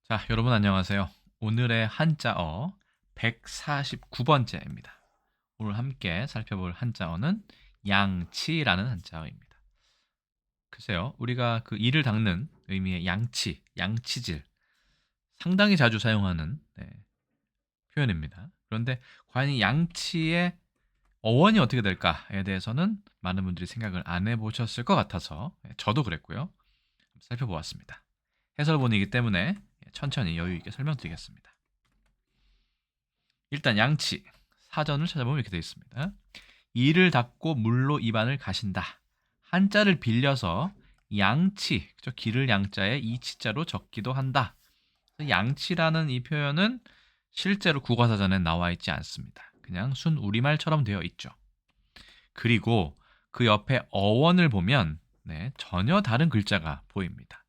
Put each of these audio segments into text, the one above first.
자, 여러분 안녕하세요. 오늘의 한자어 149번째입니다. 오늘 함께 살펴볼 한자어는 양치라는 한자어입니다. 글쎄요, 우리가 그 이를 닦는 의미의 양치, 양치질 상당히 자주 사용하는 표현입니다. 그런데 과연 이 양치의 어원이 어떻게 될까에 대해서는 많은 분들이 생각을 안 해보셨을 것 같아서 저도 그랬고요. 살펴보았습니다. 해설본이기 때문에 천천히 여유 있게 설명드리겠습니다. 일단 양치 사전을 찾아보면 이렇게 되어 있습니다. 이를 닦고 물로 입안을 가신다. 한자를 빌려서 양치, 그죠? 기를 양자에 이치자로 적기도 한다. 양치라는 이 표현은 실제로 국어사전에 나와 있지 않습니다. 그냥 순 우리말처럼 되어 있죠. 그리고 그 옆에 어원을 보면 전혀 다른 글자가 보입니다.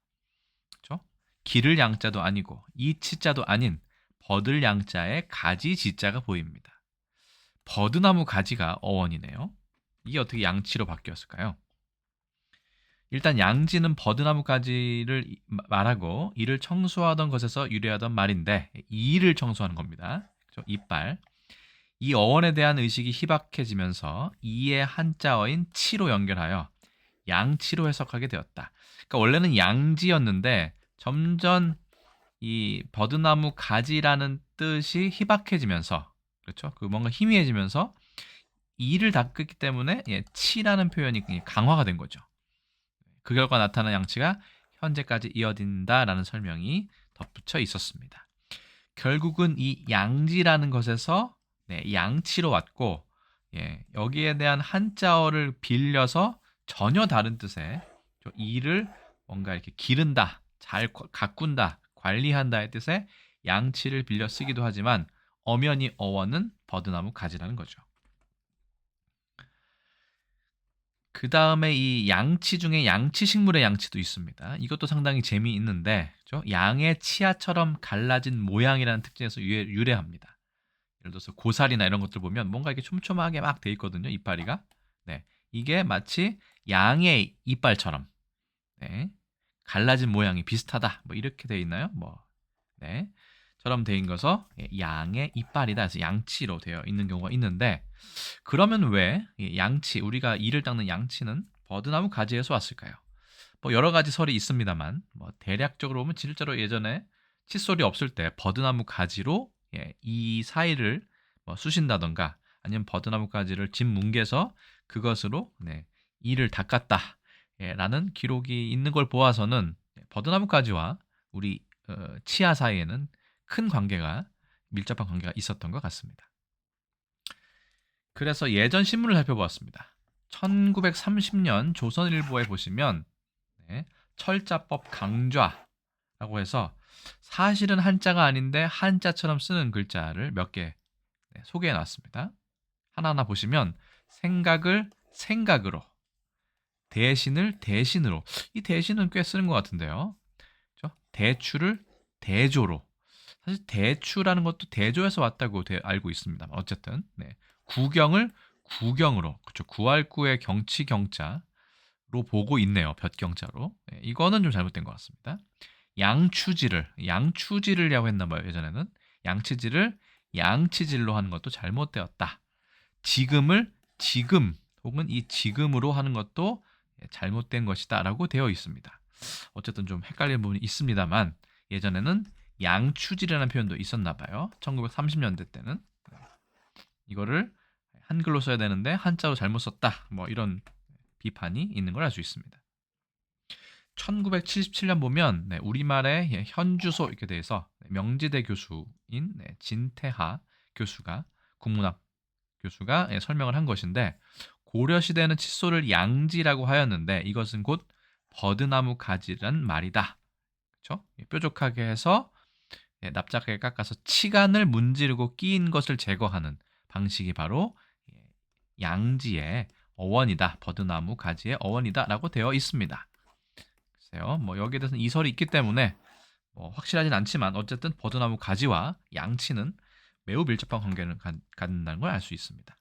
그렇죠? 기를 양자도 아니고 이치자도 아닌 버들 양자에 가지 지자가 보입니다. 버드나무 가지가 어원이네요. 이게 어떻게 양치로 바뀌었을까요? 일단 양지는 버드나무 가지를 말하고 이를 청소하던 것에서 유래하던 말인데 이를 청소하는 겁니다. 그렇죠? 이빨. 이 어원에 대한 의식이 희박해지면서 이의 한자어인 치로 연결하여 양치로 해석하게 되었다. 그러니까 원래는 양지였는데 점점 이 버드나무 가지라는 뜻이 희박해지면서 그렇죠? 그 뭔가 희미해지면서 이를 닦기 때문에 치라는 표현이 강화가 된 거죠. 그 결과 나타난 양치가 현재까지 이어진다라는 설명이 덧붙여 있었습니다. 결국은 이 양지라는 것에서 양치로 왔고 여기에 대한 한자어를 빌려서 전혀 다른 뜻의 이를 뭔가 이렇게 기른다, 잘 가꾼다, 관리한다의 뜻의 양치를 빌려 쓰기도 하지만 엄연히 어원은 버드나무 가지라는 거죠. 그 다음에 이 양치 중에 양치식물의 양치도 있습니다. 이것도 상당히 재미있는데 그렇죠? 양의 치아처럼 갈라진 모양이라는 특징에서 유래합니다. 예를 들어서 고사리나 이런 것들 보면 뭔가 이렇게 촘촘하게 막 돼 있거든요. 이파리가. 네, 이게 마치 양의 이빨처럼 갈라진 모양이 비슷하다. 뭐 이렇게 돼 있나요? 네, 처럼 돼 있어서 양의 이빨이다. 그래서 양치로 되어 있는 경우가 있는데 그러면 왜 양치 우리가 이를 닦는 양치는 버드나무 가지에서 왔을까요? 뭐 여러 가지 설이 있습니다만 뭐 대략적으로 보면 실제로 예전에 칫솔이 없을 때 버드나무 가지로 이 사이를 뭐 쑤신다던가 아니면 버드나무 가지를 짓 뭉개서 그것으로 이를 닦았다 라는 기록이 있는 걸 보아서는 버드나무 가지와 우리 치아 사이에는 큰 관계가 밀접한 관계가 있었던 것 같습니다. 그래서 예전 신문을 살펴보았습니다. 1930년 조선일보에 보시면 철자법 강좌라고 해서 사실은 한자가 아닌데 한자처럼 쓰는 글자를 몇 개 소개해 놨습니다. 하나하나 보시면 생각을 생각으로, 대신을 대신으로. 이 대신은 꽤 쓰는 것 같은데요. 그렇죠? 대추를 대조로. 사실 대추라는 것도 대조에서 왔다고 알고 있습니다. 어쨌든 구경을 구경으로, 그렇죠? 구할구의 경치 경자로 보고 있네요. 볕경자로. 이거는 좀 잘못된 것 같습니다. 양추질을라고 했나 봐요. 예전에는 양치질을 양치질로 하는 것도 잘못되었다. 지금을 지금 혹은 이 지금으로 하는 것도 잘못된 것이다라고 되어 있습니다. 어쨌든 좀 헷갈리는 부분이 있습니다만 예전에는 양추질이라는 표현도 있었나 봐요. 1930년대 때는 이거를 한글로 써야 되는데 한자로 잘못 썼다. 뭐 이런 비판이 있는 걸 알 수 있습니다. 1977년 보면 우리말의 현주소 이렇게 대해서 명지대 교수인 진태하 교수가 국문학 교수가 설명을 한 것인데 고려시대에는 칫솔을 양지라고 하였는데 이것은 곧 버드나무 가지란 말이다. 그렇죠? 뾰족하게 해서 납작하게 깎아서 치간을 문지르고 끼인 것을 제거하는 방식이 바로 양지의 어원이다. 버드나무 가지의 어원이다라고 되어 있습니다. 글쎄요. 뭐 여기에 대해서는 이설이 있기 때문에 뭐 확실하진 않지만 어쨌든 버드나무 가지와 양치는 매우 밀접한 관계를 갖는다는 걸 알 수 있습니다.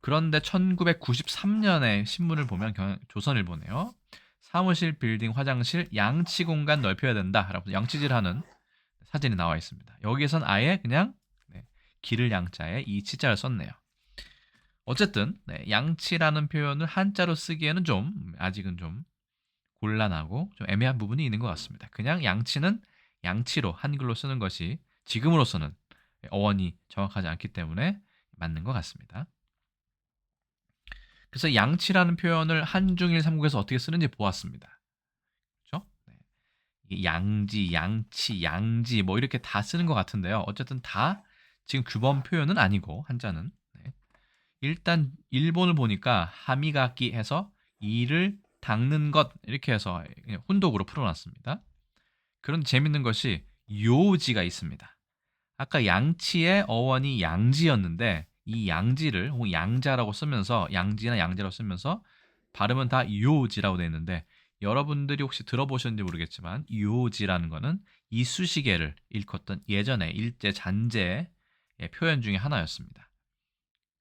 그런데 1993년에 신문을 보면 조선일보네요. 사무실, 빌딩, 화장실, 양치 공간 넓혀야 된다. 라고 양치질하는 사진이 나와 있습니다. 여기선 아예 그냥 네, 기를 양자에 이 치자를 썼네요. 어쨌든 네, 양치라는 표현을 한자로 쓰기에는 좀 아직은 좀 곤란하고 좀 애매한 부분이 있는 것 같습니다. 그냥 양치는 양치로 한글로 쓰는 것이 지금으로서는 어원이 정확하지 않기 때문에 맞는 것 같습니다. 그래서 양치라는 표현을 한중일 삼국에서 어떻게 쓰는지 보았습니다. 그렇죠? 네. 이게 양지, 양치, 양지 뭐 이렇게 다 쓰는 것 같은데요. 어쨌든 다 지금 규범 표현은 아니고 한자는 네. 일단 일본을 보니까 하미가키 해서 이를 닦는 것 이렇게 해서 그냥 혼독으로 풀어놨습니다. 그런데 재밌는 것이 요지가 있습니다. 아까 양치의 어원이 양지였는데 이 양지를 혹은 양자라고 쓰면서 양지나 양자라고 쓰면서 발음은 다 요지라고 되어 있는데 여러분들이 혹시 들어보셨는지 모르겠지만 요지라는 거는 이쑤시개를 일컫던 예전에 일제 잔재의 표현 중에 하나였습니다.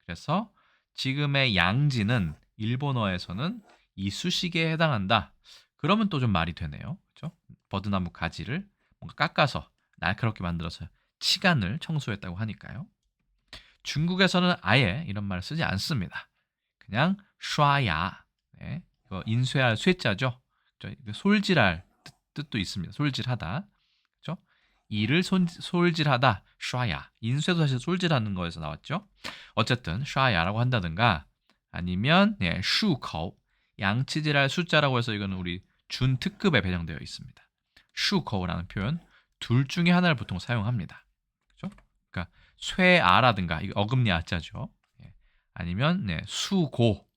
그래서 지금의 양지는 일본어에서는 이쑤시개에 해당한다. 그러면 또 좀 말이 되네요. 그렇죠? 버드나무 가지를 뭔가 깎아서 날카롭게 만들어서 치간을 청소했다고 하니까요. 중국에서는 아예 이런 말을 쓰지 않습니다. 그냥 슈아야. 네, 이거 인쇄할 쇠자죠. 솔질할 뜻도 있습니다. 솔질하다. 그렇죠? 이를 솔질하다. 슈아야. 인쇄도 사실 솔질하는 거에서 나왔죠. 어쨌든 슈아야라고 한다든가 아니면 네, 슈커 양치질할 숫자라고 해서 이거는 우리 준 특급에 배정되어 있습니다. 슈커라는 표현 둘 중에 하나를 보통 사용합니다. 그렇죠? 그러니까 쇠아라든가 이거 어금니 아자죠. 예. 아니면 네, 수고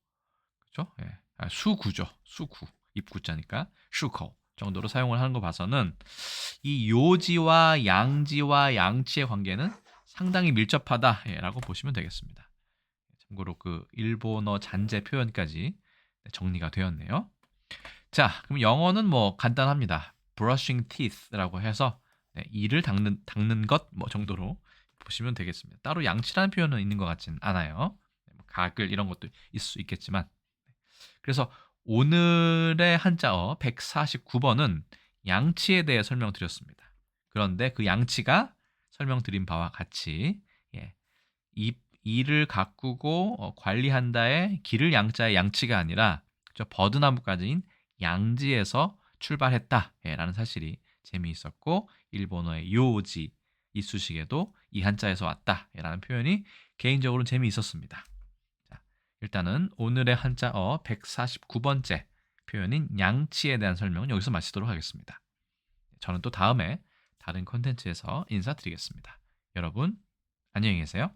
그렇죠? 예. 수구죠. 수구 입구자니까 슈커 정도로 사용을 하는 거 봐서는 이 요지와 양지와 양치의 관계는 상당히 밀접하다라고 보시면 되겠습니다. 참고로 그 일본어 잔재 표현까지 정리가 되었네요. 자, 그럼 영어는 뭐 간단합니다. brushing teeth라고 해서 네, 이를 닦는 것 뭐 정도로 보시면 되겠습니다. 따로 양치라는 표현은 있는 것 같지는 않아요. 가글 이런 것도 있을 수 있겠지만. 그래서 오늘의 한자어 149번은 양치에 대해 설명드렸습니다. 그런데 그 양치가 설명드린 바와 같이 예, 이를 가꾸고 관리한다의 기를 양자의 양치가 아니라 버드나무까지인 양지에서 출발했다라는 사실이 재미있었고 일본어의 요지 이쑤시개도 이 한자에서 왔다라는 표현이 개인적으로 재미있었습니다. 자, 일단은 오늘의 한자어 149번째 표현인 양치에 대한 설명은 여기서 마치도록 하겠습니다. 저는 또 다음에 다른 콘텐츠에서 인사드리겠습니다. 여러분 안녕히 계세요.